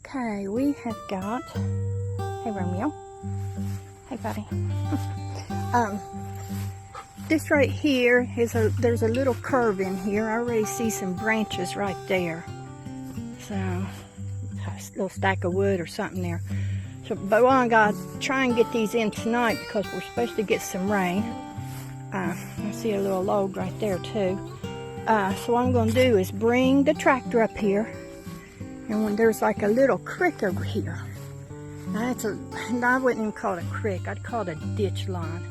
Okay, we have got, hey Romeo, hey buddy. This right here is there's a little curve in here. I already see some branches right there. So, a little stack of wood or something there. So, but I gotta try and get these in tonight because we're supposed to get some rain. I see a little log right there too. So what I'm gonna do is bring the tractor up here. And when there's like a little creek over here. Now I wouldn't even call it a creek, I'd call it a ditch line.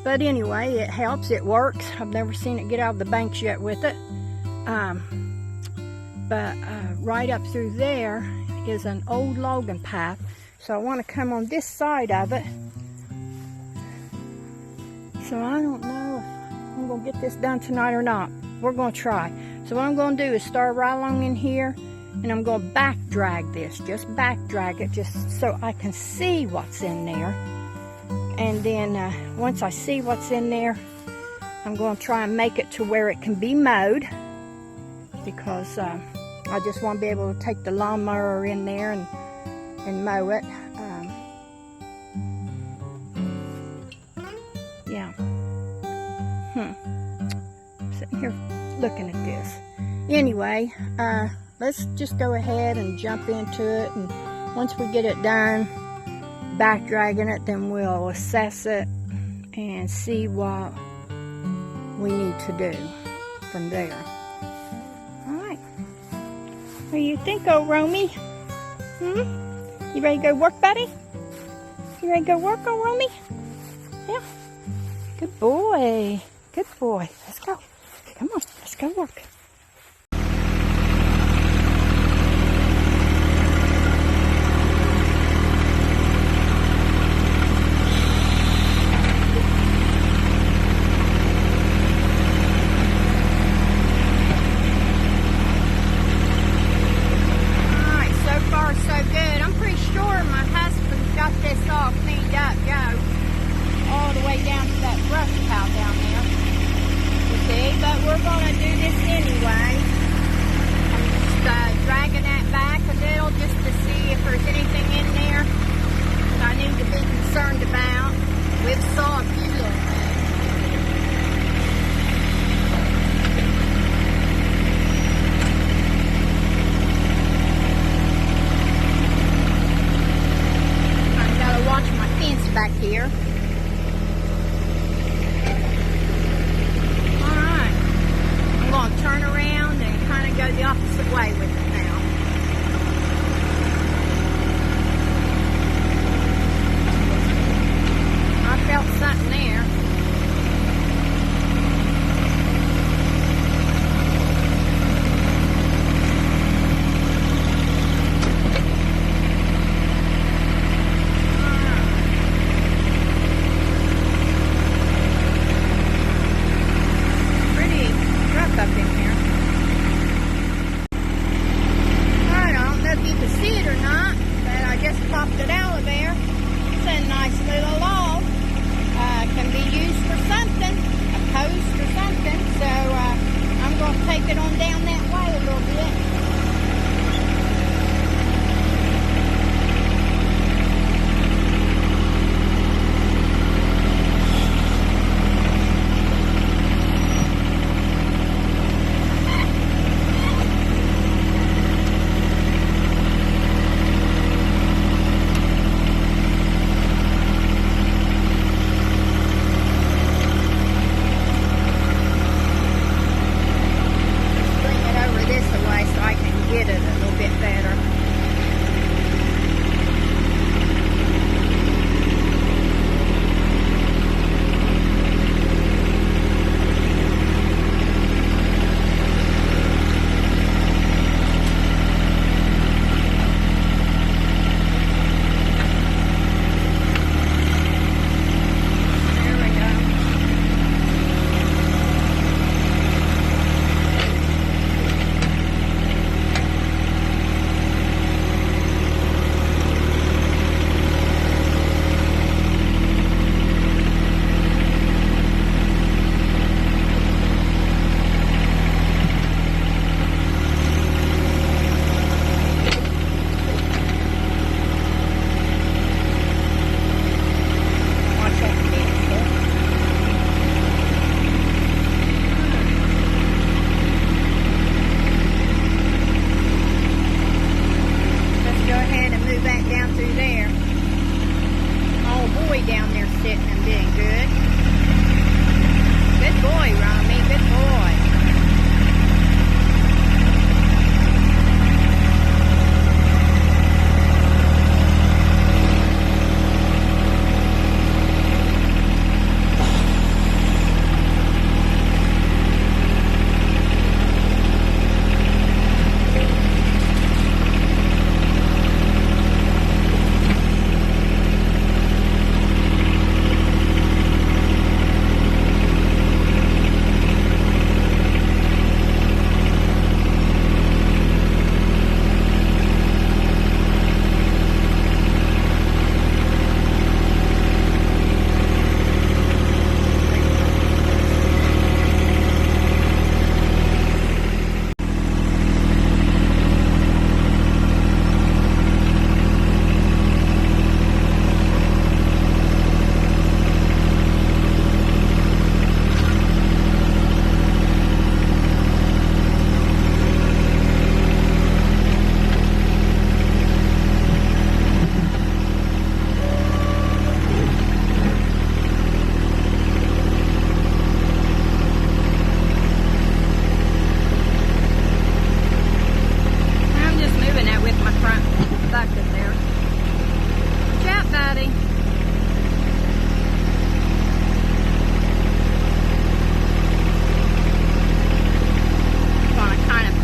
But anyway, it helps, it works. I've never seen it get out of the banks yet with it. But right up through there is an old logging path. So I want to come on this side of it. So I don't know if I'm going to get this done tonight or not. We're going to try. So what I'm going to do is start right along in here. And I'm going to back drag this, just back drag it, just so I can see what's in there. And then once I see what's in there, I'm going to try and make it to where it can be mowed. Because I just want to be able to take the lawnmower in there and mow it. Yeah. Sitting here looking at this. Anyway, let's just go ahead and jump into it, and once we get it done, back dragging it, then we'll assess it and see what we need to do from there. Alright. What do you think, old Romy? You ready to go work, buddy? You ready to go work, old Romy? Yeah. Good boy. Good boy. Let's go. Come on, let's go work. All cleaned up, go all the way down to that brush pile down there. You see, but we're gonna do this anyway.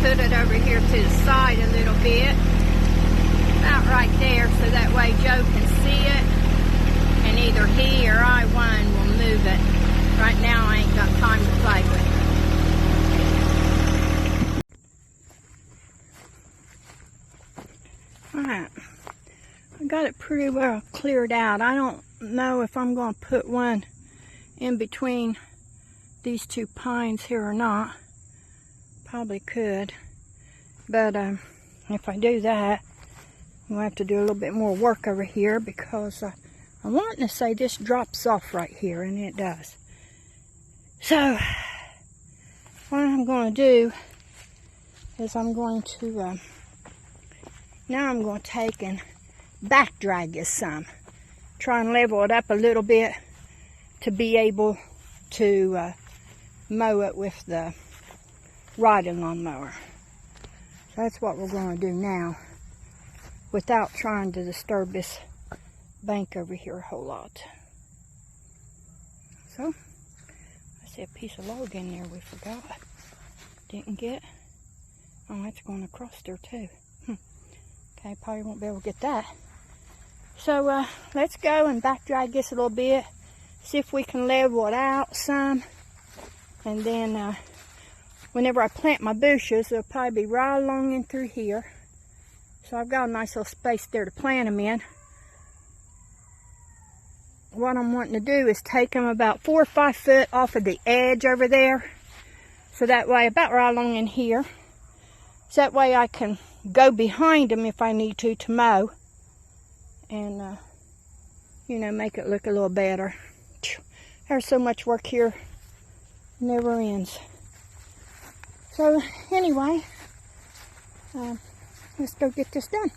put it over here to the side a little bit. About right there, so that way Joe can see it. And either he or I, one, will move it. Right now I ain't got time to play with it. Alright. I got it pretty well cleared out. I don't know if I'm going to put one in between these two pines here or not. Probably could. But if I do that, we'll have to do a little bit more work over here because I'm wanting to say this drops off right here, and it does. So, what I'm going to do is I'm going to, now I'm going to take and back drag this some. Try and level it up a little bit to be able to mow it with the riding lawnmower. So that's what we're going to do now, without trying to disturb this bank over here a whole lot. So, I see a piece of log in there we forgot. Didn't get. Oh, that's going across there too. Okay, probably won't be able to get that. So, let's go and back drag this a little bit. See if we can level it out some. And then, whenever I plant my bushes, they'll probably be right along in through here. So I've got a nice little space there to plant them in. What I'm wanting to do is take them about 4 or 5 foot off of the edge over there. So that way, about right along in here. So that way I can go behind them if I need to mow. And, you know, make it look a little better. There's so much work here. Never ends. So, anyway, let's go get this done.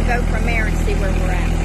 Go from there and see where we're at.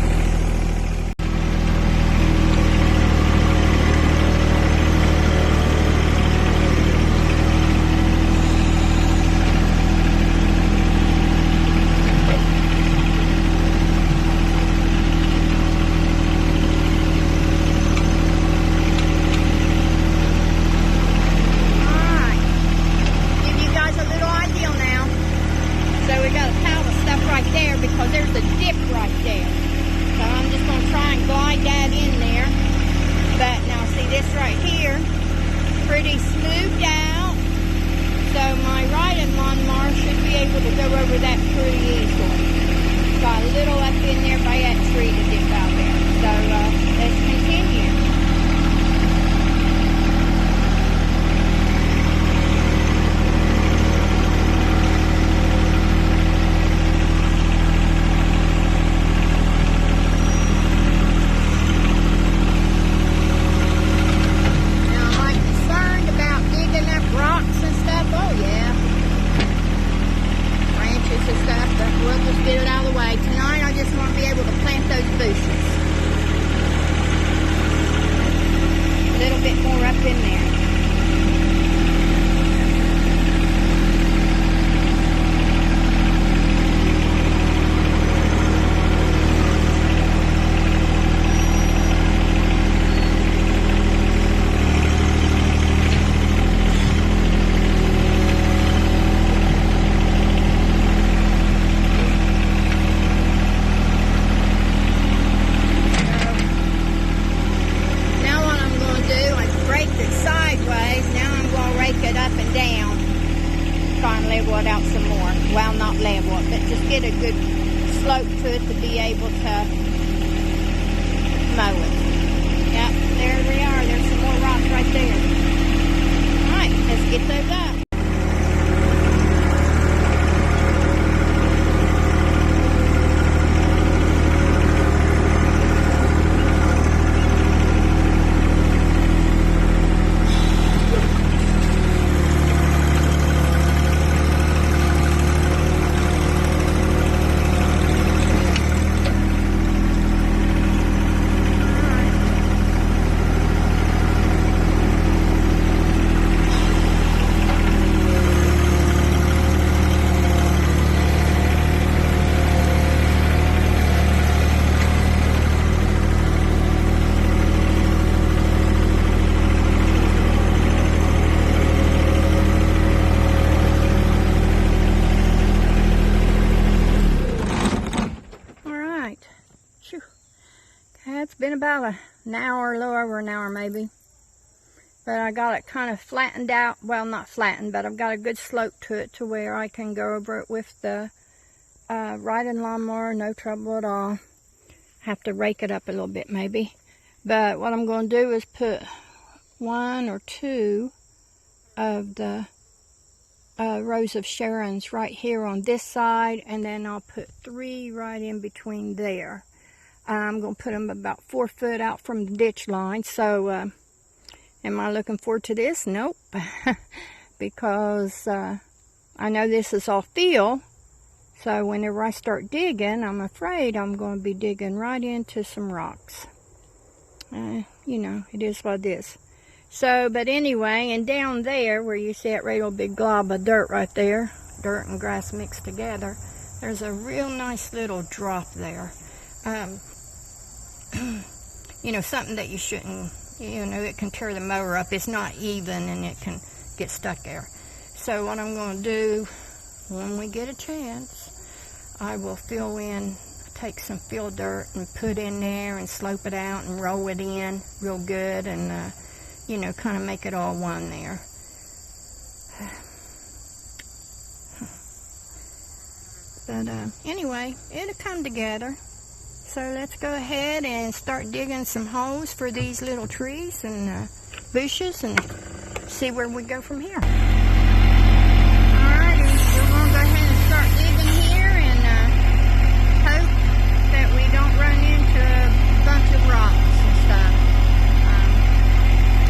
good slope to it to be able to mow it. Yep, there we are. There's some more rocks right there. Alright, let's get those up. It's been about an hour, a little over an hour maybe. But I got it kind of flattened out. Well, not flattened, but I've got a good slope to it to where I can go over it with the riding lawnmower, no trouble at all. Have to rake it up a little bit maybe. But what I'm going to do is put 1 or 2 of the rows of Sharons right here on this side, and then I'll put 3 right in between there. I'm going to put them about 4 foot out from the ditch line. So, am I looking forward to this? Nope. Because I know this is all field. So, whenever I start digging, I'm afraid I'm going to be digging right into some rocks. You know, it is what it is. So, but anyway, and down there, where you see that real big glob of dirt right there, dirt and grass mixed together, there's a real nice little drop there. You know, something that you shouldn't, you know, it can tear the mower up. It's not even and it can get stuck there. So what I'm going to do, when we get a chance, I will fill in, take some field dirt and put in there and slope it out and roll it in real good and, you know, kind of make it all one there. But anyway, it'll come together. So let's go ahead and start digging some holes for these little trees and bushes and see where we go from here. Alrighty, we're going to go ahead and start digging here and hope that we don't run into a bunch of rocks and stuff.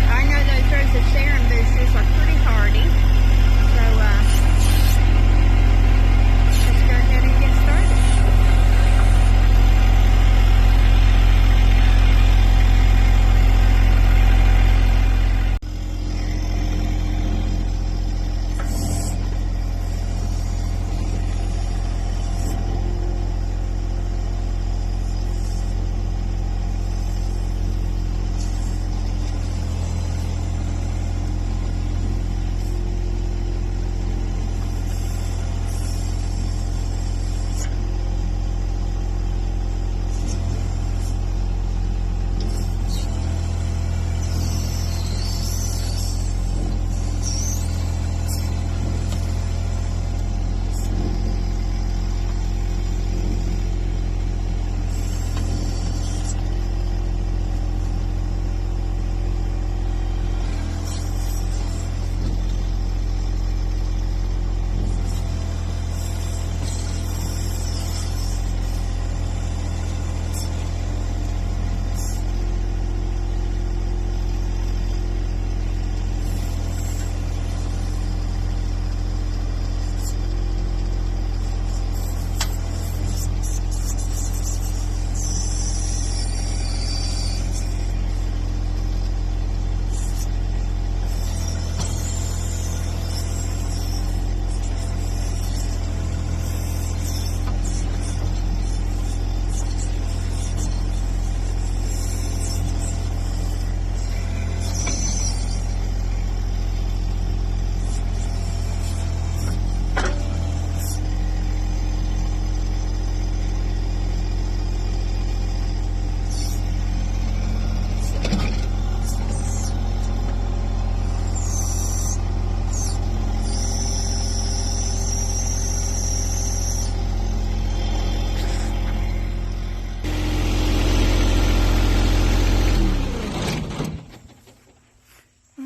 I know those rows of Sharon bushes are pretty hardy, so let's go ahead and get started.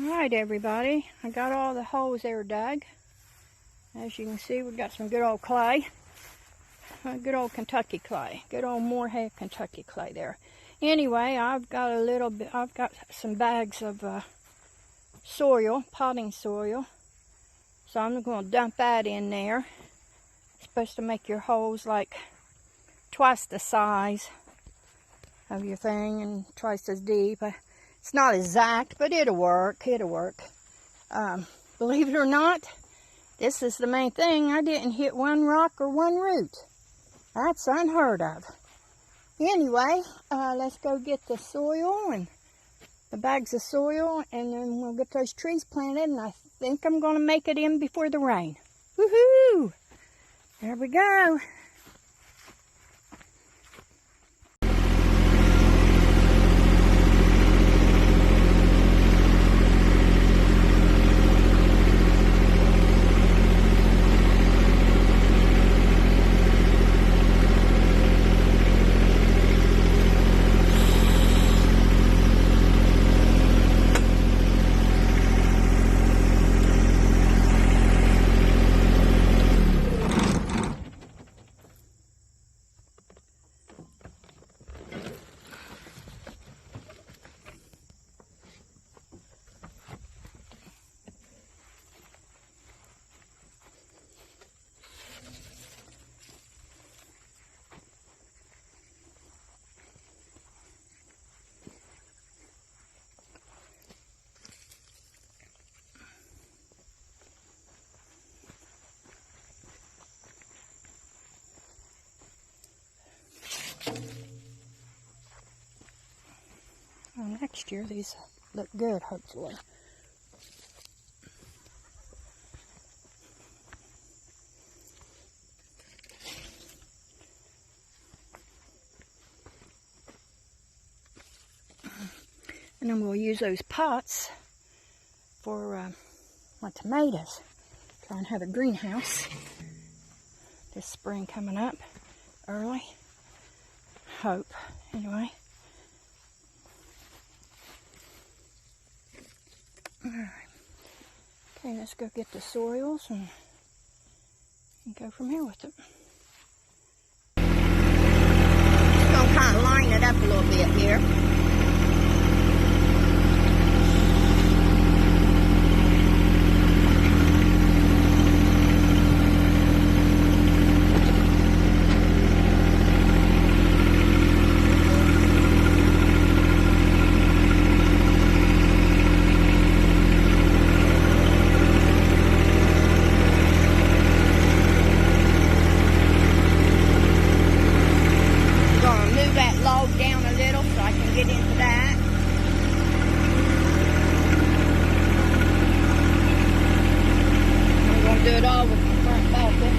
Alright everybody, I got all the holes there dug. As you can see, we got some good old clay. Good old Kentucky clay. Good old Morehead Kentucky clay there. Anyway, I've got some bags of soil, potting soil. So I'm going to dump that in there. It's supposed to make your holes like twice the size of your thing and twice as deep. It's not exact, but it'll work. It'll work. Believe it or not, this is the main thing. I didn't hit one rock or one root. That's unheard of. Anyway, let's go get the soil and the bags of soil, and then we'll get those trees planted, and I think I'm going to make it in before the rain. Woohoo! There we go. Well, next year these look good, hopefully. And I'm going to use those pots for my tomatoes. Try and have a greenhouse this spring coming up early. Hope, anyway. Alright. Okay, let's go get the soils and go from here with it. Just gonna kind of line it up a little bit here. Do it all with the front balcony.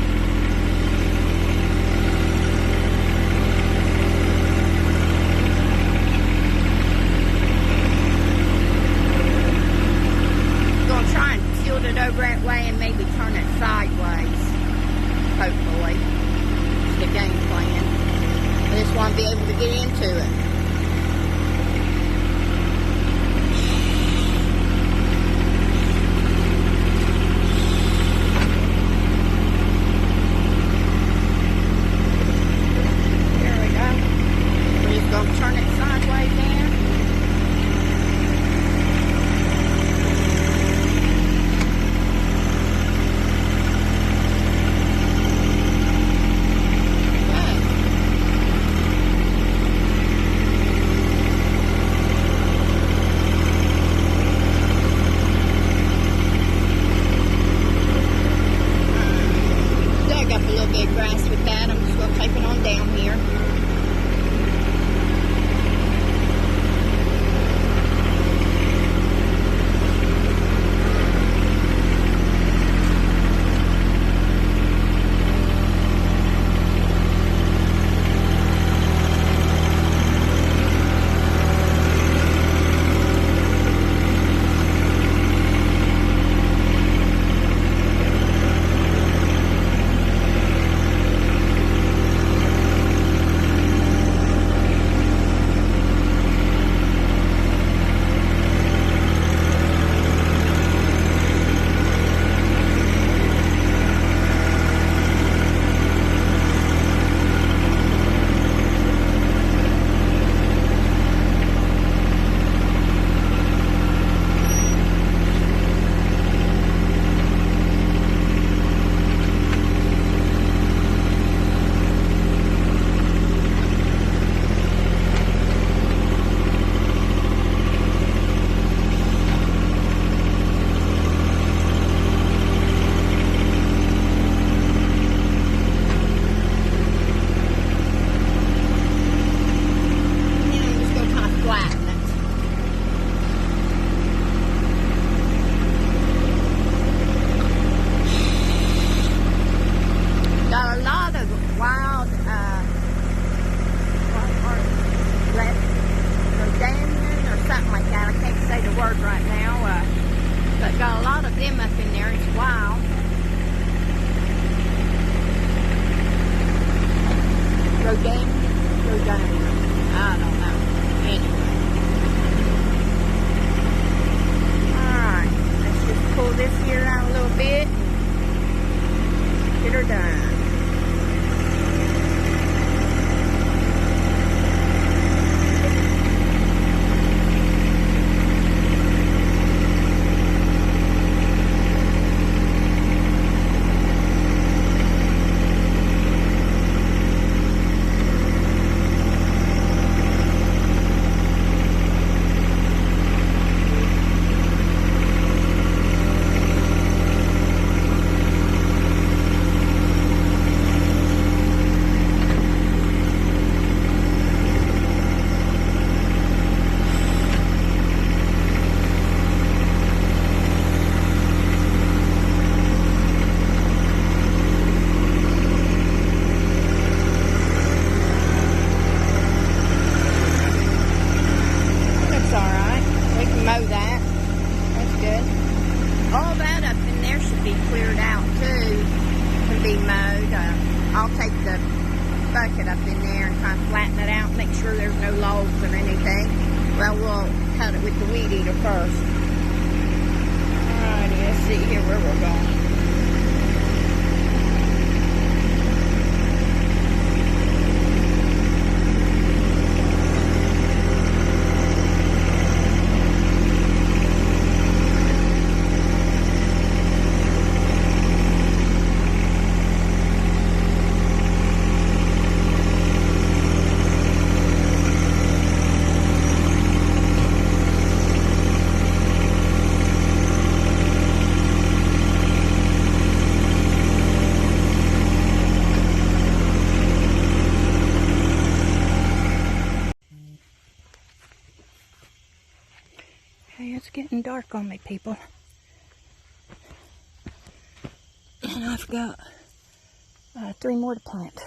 I'm going to try and tilt it over that way and maybe turn it sideways. Hopefully. It's the game plan. I just want to be able to get into it. But got a lot of them up in there. It's wild. Rhododendron. I don't know. Anyway. Alright. Let's just pull this here out a little bit. Get her done. I'll take the bucket up in there and kind of flatten it out, make sure there's no logs or anything. Well, we'll cut it with the weed eater first. Alrighty, let's see here where we're going. Hey, it's getting dark on me, people. And I've got 3 more to plant.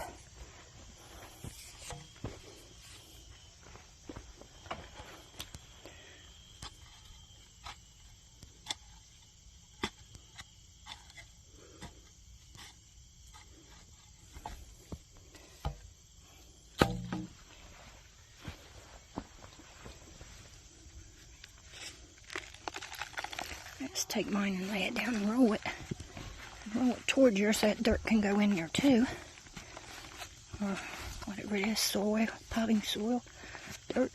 Let's take mine and lay it down and roll it. Roll it towards you so that dirt can go in there too. Or whatever it is, soil, potting soil, dirt.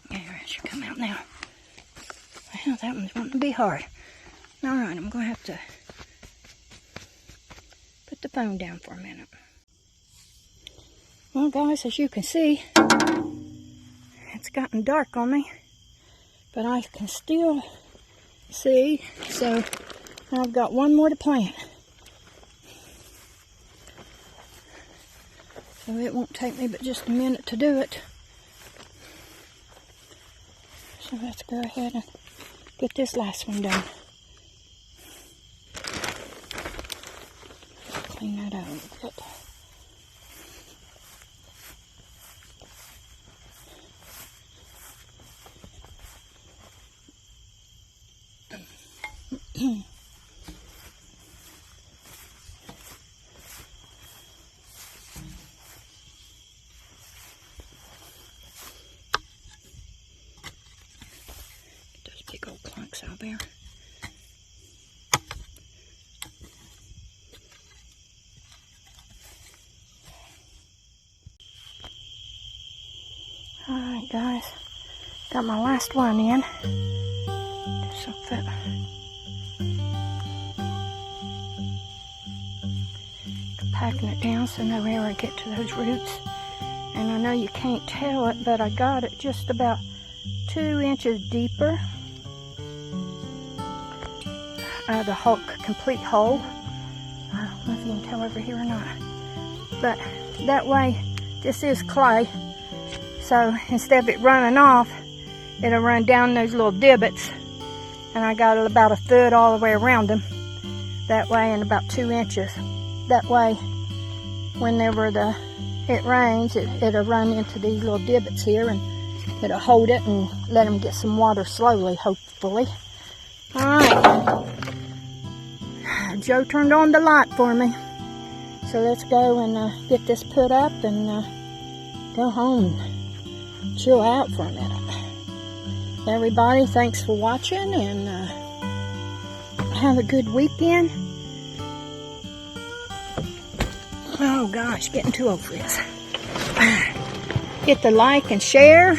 There, it should come out now. Well, that one's wanting to be hard. Alright, I'm going to have to put the phone down for a minute. Well, guys, as you can see, it's gotten dark on me, but I can still see, so I've got 1 more to plant. So it won't take me but just a minute to do it. So let's go ahead and get this last one done. Clean that out a little bit. Big old clunks out there. Alright, guys, got my last one in. Just so fit. Packing it down so no air will get to those roots. And I know you can't tell it, but I got it just about 2 inches deeper. The whole complete hole. I don't know if you can tell over here or not, but that way this is clay, so instead of it running off, it'll run down those little divots And I got about a foot all the way around them. That way, and about 2 inches. That way, whenever it rains, it'll run into these little divots here, and it'll hold it and let them get some water slowly, hopefully. All right. Joe turned on the light for me. So let's go and get this put up and go home and chill out for a minute. Everybody, thanks for watching, and have a good weekend. Oh gosh, getting too old for this. Hit the like and share.